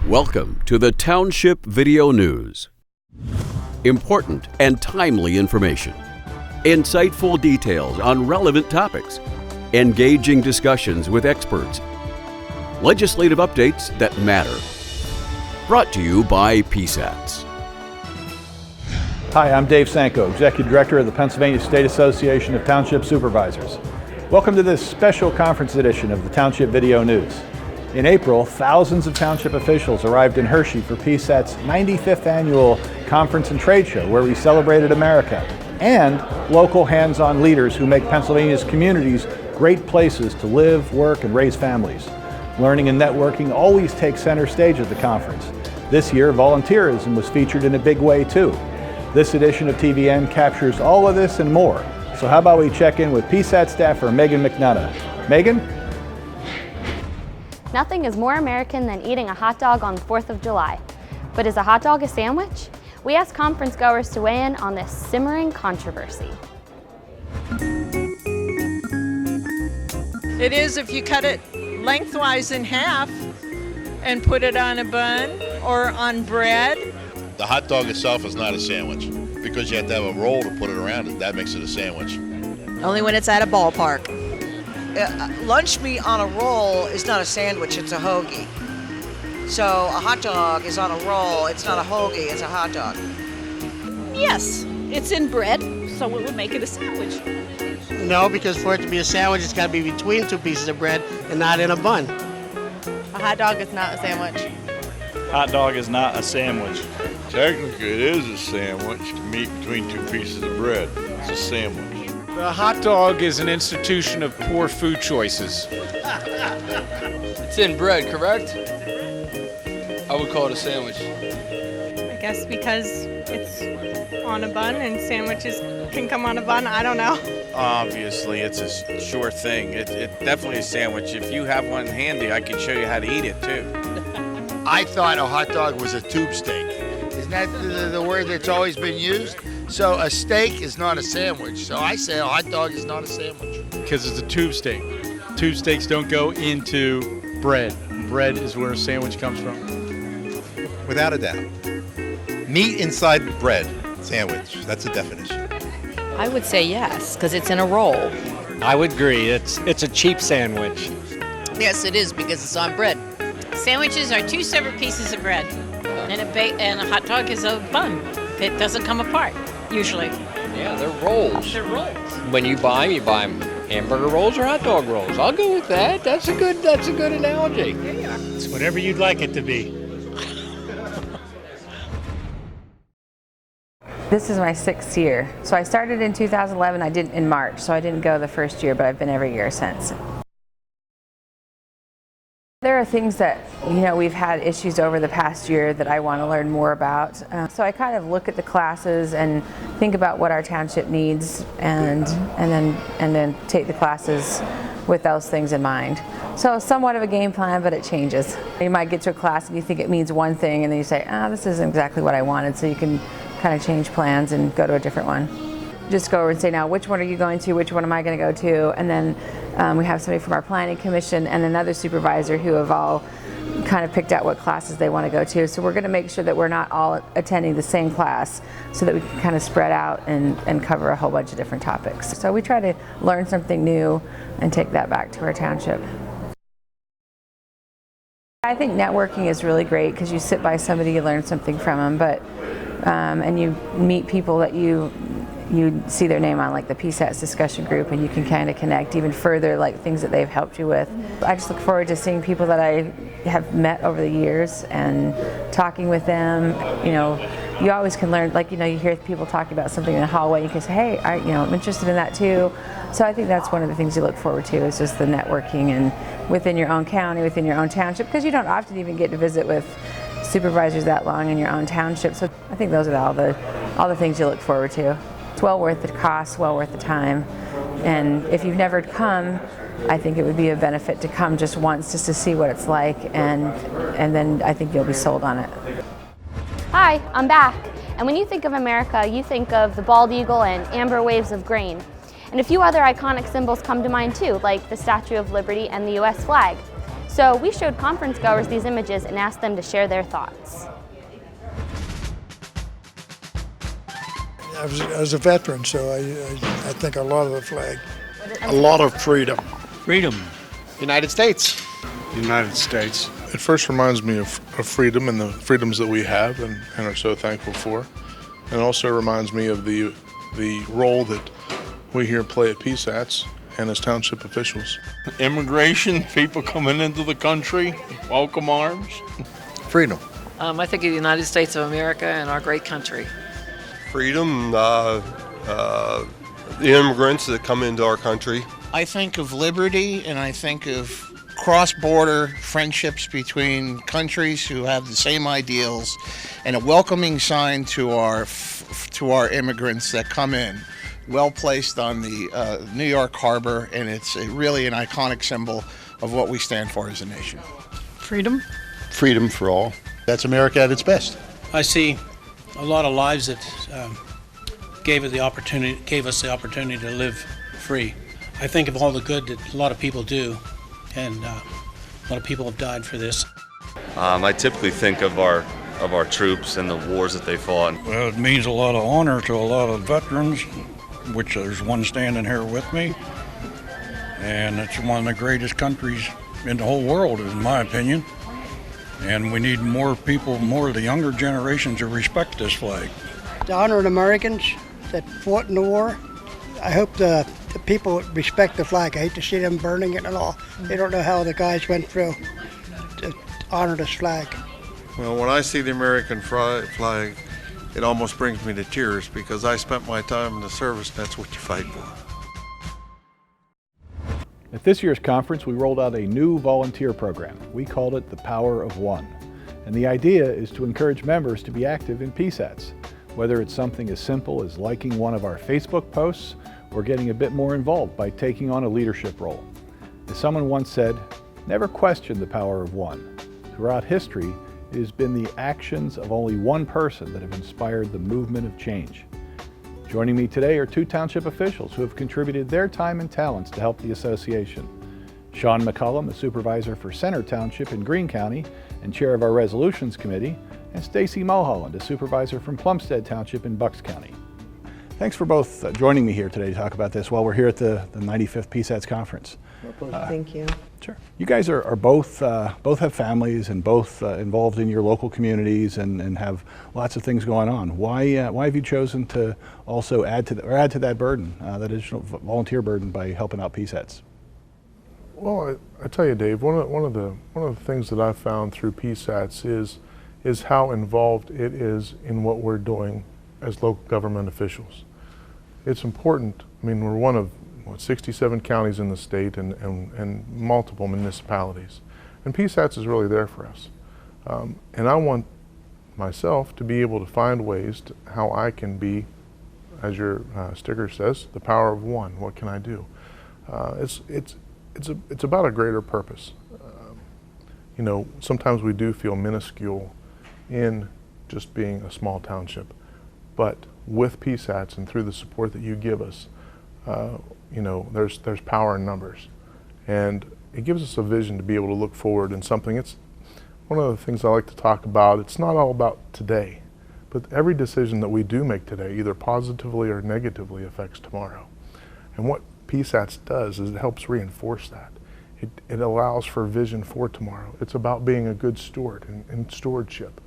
Welcome to the Township Video News. Important and timely information, insightful details on relevant topics, engaging discussions with experts, legislative updates that matter. Brought to you by PSATS. Hi, I'm Dave Sanko, Executive Director of the Pennsylvania State Association of Township Supervisors. Welcome to this special conference edition of the Township Video News. In April, thousands of township officials arrived in Hershey for PSATS' 95th annual conference and trade show, where we celebrated America and local hands-on leaders who make Pennsylvania's communities great places to live, work, and raise families. Learning and networking always take center stage at the conference. This year, volunteerism was featured in a big way too. This edition of TVN captures all of this and more. So how about we check in with PSATS staffer Megan McNutt. Megan? Nothing is more American than eating a hot dog on the 4th of July. But is a hot dog a sandwich? We asked conference goers to weigh in on this simmering controversy. It is if you cut it lengthwise in half and put it on a bun or on bread. The hot dog itself is not a sandwich because you have to have a roll to put it around it. That makes it a sandwich. Only when it's at a ballpark. Lunch meat on a roll is not a sandwich, it's a hoagie. So a hot dog is on a roll, it's not a hoagie, it's a hot dog. Yes, it's in bread, so it would make it a sandwich. No, because for it to be a sandwich, it's got to be between two pieces of bread and not in a bun. A hot dog is not a sandwich. Hot dog is not a sandwich. Technically, it is a sandwich. Meat between two pieces of bread. It's a sandwich. The hot dog is an institution of poor food choices. It's in bread, correct? I would call it a sandwich. I guess because it's on a bun and sandwiches can come on a bun, I don't know. Obviously, it's a sure thing. It's definitely a sandwich. If you have one handy, I can show you how to eat it too. I thought a hot dog was a tube steak. Isn't that the word that's always been used? So a steak is not a sandwich. So I say a hot dog is not a sandwich. Because it's a tube steak. Tube steaks don't go into bread. Bread is where a sandwich comes from. Without a doubt. Meat inside bread, sandwich. That's the definition. I would say yes, because it's in a roll. I would agree. It's a cheap sandwich. Yes, it is, because it's on bread. Sandwiches are two separate pieces of bread, and a hot dog is a bun. It doesn't come apart, usually. Yeah, they're rolls. They're rolls. When you buy them hamburger rolls or hot dog rolls. I'll go with that. That's a good analogy. Yeah. It's whatever you'd like it to be. This is my 6th year. So I started in 2011, in March, so I didn't go the first year, but I've been every year since. There are things that, we've had issues over the past year that I want to learn more about. So I kind of look at the classes and think about what our township needs and then take the classes with those things in mind. So somewhat of a game plan, but it changes. You might get to a class and you think it means one thing and then you say, this isn't exactly what I wanted, so you can kind of change plans and go to a different one. Just go over and say, now, which one are you going to? Which one am I going to go to? And then we have somebody from our planning commission and another supervisor who have all kind of picked out what classes they want to go to. So we're going to make sure that we're not all attending the same class so that we can kind of spread out and cover a whole bunch of different topics. So we try to learn something new and take that back to our township. I think networking is really great because you sit by somebody, you learn something from them, and you meet people that you see their name on, like the PSATS discussion group, and you can kind of connect even further, like things that they've helped you with. I just look forward to seeing people that I have met over the years and talking with them. You always can learn, you hear people talking about something in the hallway, and you can say, hey, I'm interested in that too. So I think that's one of the things you look forward to, is just the networking and within your own county, within your own township, because you don't often even get to visit with supervisors that long in your own township. So I think those are all the things you look forward to. It's well worth the cost, well worth the time. And if you've never come, I think it would be a benefit to come just once, just to see what it's like, and then I think you'll be sold on it. Hi, I'm back. And when you think of America, you think of the bald eagle and amber waves of grain. And a few other iconic symbols come to mind too, like the Statue of Liberty and the US flag. So we showed conference goers these images and asked them to share their thoughts. I was a veteran, so I think I love the flag. A lot of freedom. Freedom. United States. United States. It first reminds me of freedom and the freedoms that we have and are so thankful for. And also reminds me of the role that we here play at PSATS and as township officials. Immigration, people coming into the country, welcome arms. Freedom. I think of the United States of America and our great country. Freedom, the immigrants that come into our country. I think of liberty, and I think of cross-border friendships between countries who have the same ideals, and a welcoming sign to our immigrants that come in. Well placed on the New York Harbor, and it's really an iconic symbol of what we stand for as a nation. Freedom. Freedom for all. That's America at its best. I see a lot of lives that gave us the opportunity to live free. I think of all the good that a lot of people do, and a lot of people have died for this. I typically think of our troops and the wars that they fought. Well, it means a lot of honor to a lot of veterans, which there's one standing here with me, and it's one of the greatest countries in the whole world, in my opinion. And we need more people, more of the younger generations to respect this flag. To honor the Americans that fought in the war, I hope the people respect the flag. I hate to see them burning it and all. They don't know how the guys went through to honor this flag. Well, when I see the American flag, it almost brings me to tears because I spent my time in the service, and that's what you fight for. At this year's conference, we rolled out a new volunteer program. We called it The Power of One. And the idea is to encourage members to be active in PSATS, whether it's something as simple as liking one of our Facebook posts or getting a bit more involved by taking on a leadership role. As someone once said, never question the power of one. Throughout history, it has been the actions of only one person that have inspired the movement of change. Joining me today are two township officials who have contributed their time and talents to help the association. Sean McCullum, the supervisor for Center Township in Greene County and chair of our Resolutions Committee, and Stacy Mulholland, a supervisor from Plumstead Township in Bucks County. Thanks for both joining me here today to talk about this while we're here at the 95th PSATS conference. Thank you. Sure. You guys are both have families and both involved in your local communities and have lots of things going on. Why have you chosen to also add to that burden, that additional volunteer burden, by helping out PSATS? Well, I tell you, Dave, one of the things that I've found through PSATS is how involved it is in what we're doing as local government officials. It's important. I mean, we're one of 67 counties in the state and multiple municipalities. And PSATS is really there for us. And I want myself to be able to find ways to how I can be, as your sticker says, the power of one. What can I do? It's about a greater purpose. You know, sometimes we do feel minuscule in just being a small township. But with PSATS and through the support that you give us, you know, there's power in numbers, and it gives us a vision to be able to look forward in something. It's one of the things I like to talk about. It's not all about today, but every decision that we do make today, either positively or negatively, affects tomorrow. And what PSATS does is it helps reinforce that. It allows for vision for tomorrow. It's about being a good steward and stewardship,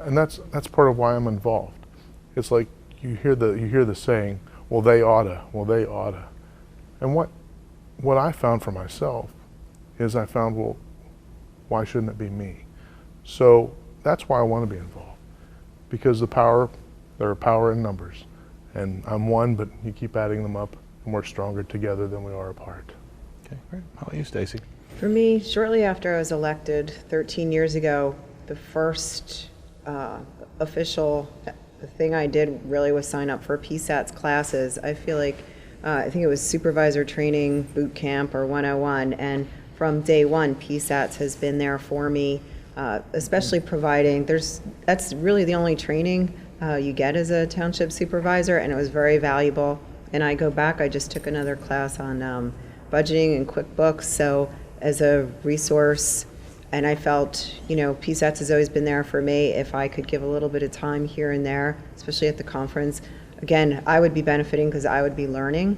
and that's part of why I'm involved. It's like you hear the saying, well, they oughta, well, they oughta. And what I found for myself is I found, well, why shouldn't it be me? So that's why I want to be involved, because there are power in numbers. And I'm one, but you keep adding them up, and we're stronger together than we are apart. Okay, great. How about you, Stacy? For me, shortly after I was elected 13 years ago, the first official thing I did really was sign up for PSATS classes. I feel like, I think it was supervisor training boot camp or 101, and from day one, PSATS has been there for me, especially providing, that's really the only training you get as a township supervisor, and it was very valuable. And I go back, I just took another class on budgeting and QuickBooks, so as a resource. And I felt, PSATS has always been there for me. If I could give a little bit of time here and there, especially at the conference, again, I would be benefiting because I would be learning,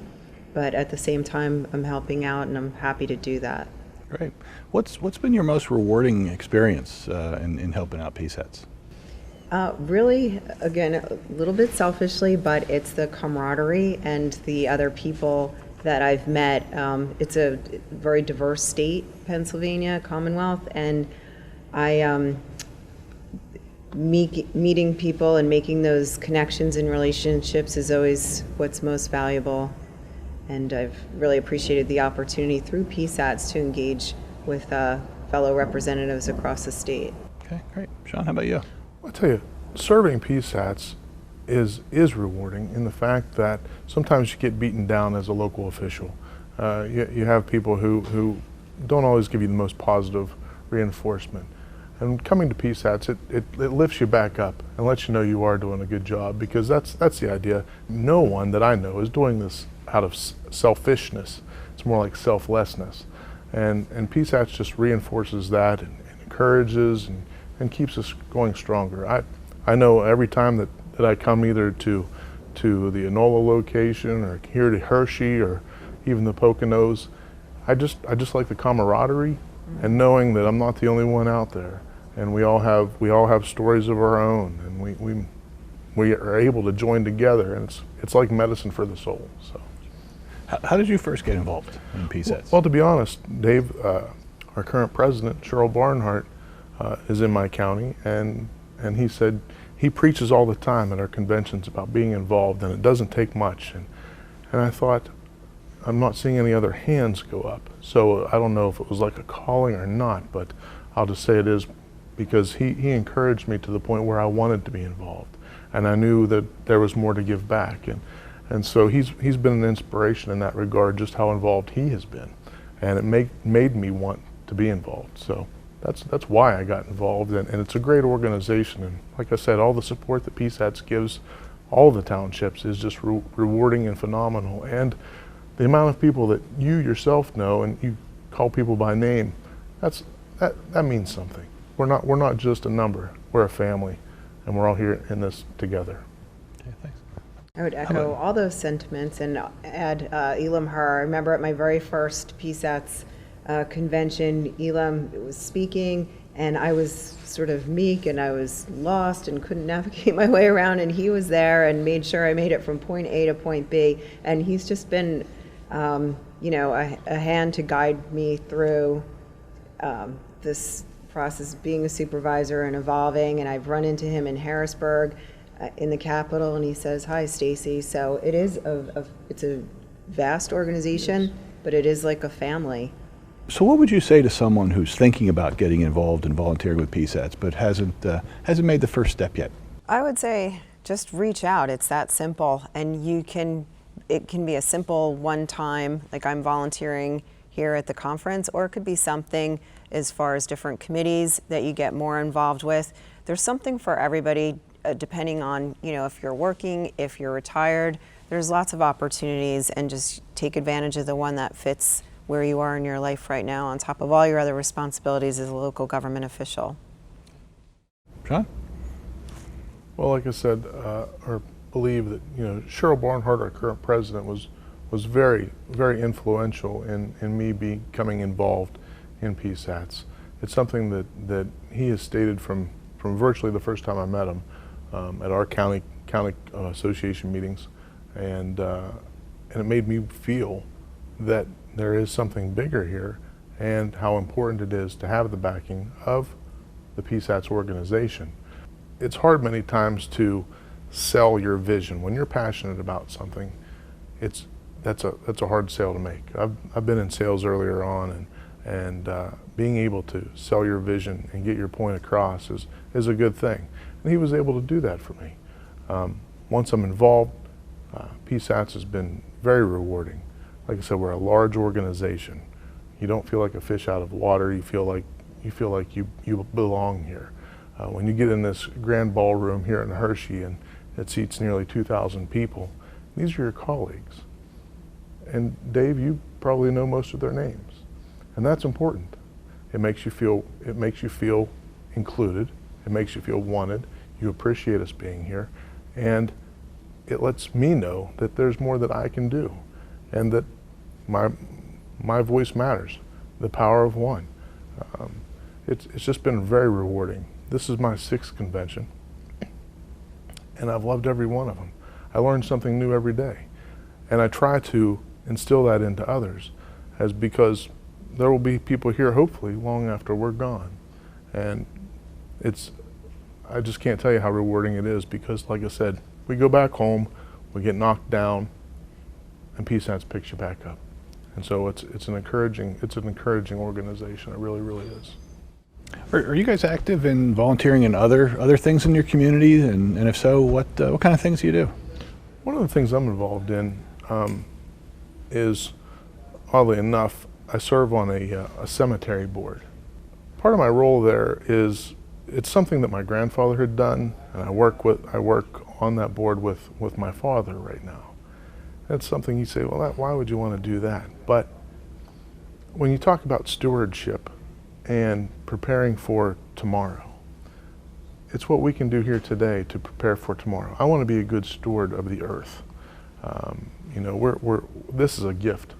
but at the same time, I'm helping out and I'm happy to do that. Great. What's been your most rewarding experience in helping out PSATS? Really, again, a little bit selfishly, but it's the camaraderie and the other people that I've met. It's a very diverse state, Pennsylvania, Commonwealth, and I meeting people and making those connections and relationships is always what's most valuable. And I've really appreciated the opportunity through PSATS to engage with fellow representatives across the state. Okay, great. Sean, how about you? I'll tell you, serving PSATS is rewarding in the fact that sometimes you get beaten down as a local official. You have people who don't always give you the most positive reinforcement. And coming to PSATS, it lifts you back up and lets you know you are doing a good job, because that's the idea. No one that I know is doing this out of selfishness. It's more like selflessness. And PSATS just reinforces that and encourages and keeps us going stronger. I know every time that I come either to the Enola location or here to Hershey or even the Poconos, I just like the camaraderie and knowing that I'm not the only one out there, and we all have stories of our own, and we are able to join together, and it's like medicine for the soul. So, how did you first get involved in PSATS? Well, to be honest, Dave, our current president, Cheryl Barnhart, is in my county, and he said he preaches all the time at our conventions about being involved, and it doesn't take much. And I thought, I'm not seeing any other hands go up, so I don't know if it was like a calling or not, but I'll just say it is, because he encouraged me to the point where I wanted to be involved, and I knew that there was more to give back, and so he's been an inspiration in that regard, just how involved he has been, and it made me want to be involved. So that's why I got involved, and it's a great organization, and like I said, all the support that PSATS gives all the townships is just rewarding and phenomenal, and the amount of people that you yourself know and you call people by name, that means something. We're not just a number, we're a family, and we're all here in this together. Okay, thanks. I would echo all those sentiments and add Elam Her. I remember at my very first PSATS convention, Elam was speaking, and I was sort of meek and I was lost and couldn't navigate my way around, and he was there and made sure I made it from point A to point B, and he's just been a hand to guide me through this process of being a supervisor and evolving. And I've run into him in Harrisburg in the Capitol, and he says, "Hi, Stacy." So it is it's a vast organization, but it is like a family. So what would you say to someone who's thinking about getting involved and volunteering with PSATS but hasn't made the first step yet? I would say just reach out. It's that simple, and it can be a simple one time, like I'm volunteering here at the conference, or it could be something as far as different committees that you get more involved with. There's something for everybody, depending on, if you're working, if you're retired, there's lots of opportunities, and just take advantage of the one that fits where you are in your life right now, on top of all your other responsibilities as a local government official. John? Well, like I said, or believe that, Cheryl Barnhart, our current president, was very, very influential in me becoming involved in PSATS. It's something that he has stated from virtually the first time I met him at our county association meetings, and it made me feel that there is something bigger here, and how important it is to have the backing of the PSATS organization. It's hard many times to sell your vision. When you're passionate about something, that's a hard sale to make. I've been in sales earlier on, and being able to sell your vision and get your point across is a good thing. And he was able to do that for me. Once I'm involved, PSATS has been very rewarding. Like I said, we're a large organization. You don't feel like a fish out of water. You feel like you belong here. When you get in this grand ballroom here in Hershey, and it seats nearly 2,000 people, these are your colleagues. And Dave, you probably know most of their names. And that's important. It makes you feel included. It makes you feel wanted. You appreciate us being here. And it lets me know that there's more that I can do and that my voice matters, the power of one. It's just been very rewarding. This is my 6th convention, and I've loved every one of them. I learn something new every day, and I try to instill that into others, because there will be people here hopefully long after we're gone. And I just can't tell you how rewarding it is, because like I said, we go back home, we get knocked down, and PSATS picks you back up. And so it's an encouraging organization. It really, really is. Are you guys active in volunteering in other things in your community? And if so, what kind of things do you do? One of the things I'm involved in is, oddly enough, I serve on a cemetery board. Part of my role there is, it's something that my grandfather had done, and I work on that board with my father right now. That's something you say, well, why would you want to do that? But when you talk about stewardship and preparing for tomorrow, it's what we can do here today to prepare for tomorrow. I want to be a good steward of the earth. You know, this is a gift.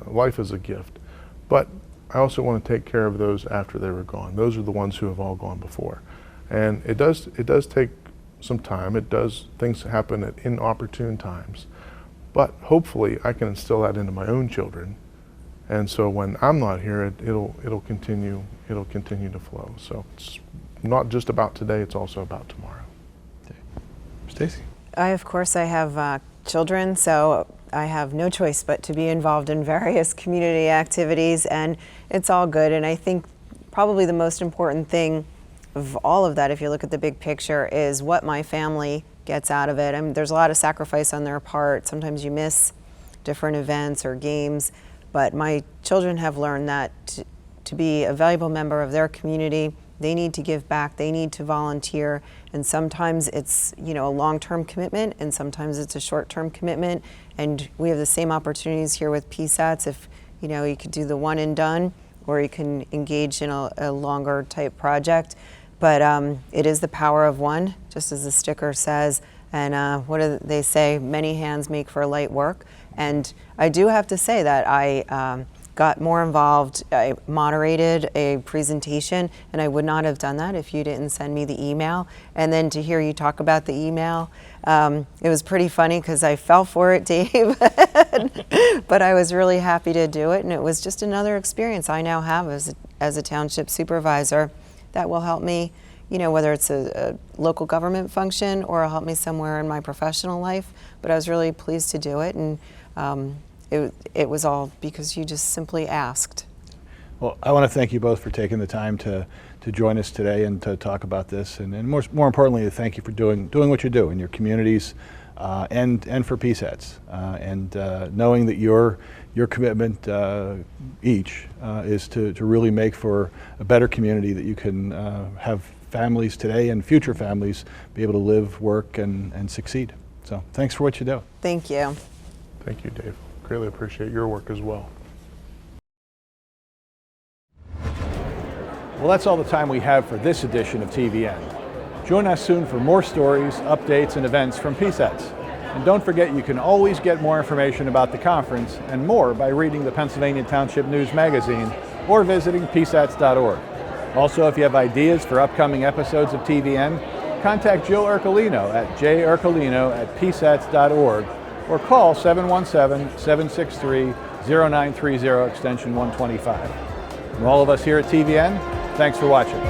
Life is a gift. But I also want to take care of those after they were gone. Those are the ones who have all gone before. And it does take some time. Things happen at inopportune times. But hopefully I can instill that into my own children. And so when I'm not here, it'll continue to flow. So it's not just about today, it's also about tomorrow. Stacey? Of course, I have children, so I have no choice but to be involved in various community activities, and it's all good. And I think probably the most important thing of all of that, if you look at the big picture, is what my family gets out of it. I mean, there's a lot of sacrifice on their part. Sometimes you miss different events or games, but my children have learned that to be a valuable member of their community, they need to give back, they need to volunteer, and sometimes it's, you know, a long-term commitment, and sometimes it's a short-term commitment, and we have the same opportunities here with PSATS. If, you know, you could do the one and done, or you can engage in a longer type project. But it is the power of one, just as the sticker says. And what do they say? Many hands make for light work. And I do have to say that I got more involved. I moderated a presentation, and I would not have done that if you didn't send me the email. And then to hear you talk about the email, it was pretty funny because I fell for it, Dave. But I was really happy to do it, and it was just another experience I now have as a township supervisor that will help me, you know, whether it's a local government function or it'll help me somewhere in my professional life. But I was really pleased to do it, and it was all because you just simply asked. Well, I want to thank you both for taking the time to join us today and to talk about this, and more importantly, to thank you for doing what you do in your communities and for PSATS, and knowing that your commitment each is to really make for a better community, that you can have families today and future families be able to live, work, and succeed. So thanks for what you do. Thank you. Thank you, Dave. Greatly appreciate your work as well. Well, that's all the time we have for this edition of TVN. Join us soon for more stories, updates, and events from PSATS. And don't forget, you can always get more information about the conference and more by reading the Pennsylvania Township News Magazine or visiting PSATS.org. Also, if you have ideas for upcoming episodes of TVN, contact Jill Ercolino at jercolino@psats.org or call 717-763-0930 extension 125. From all of us here at TVN, thanks for watching.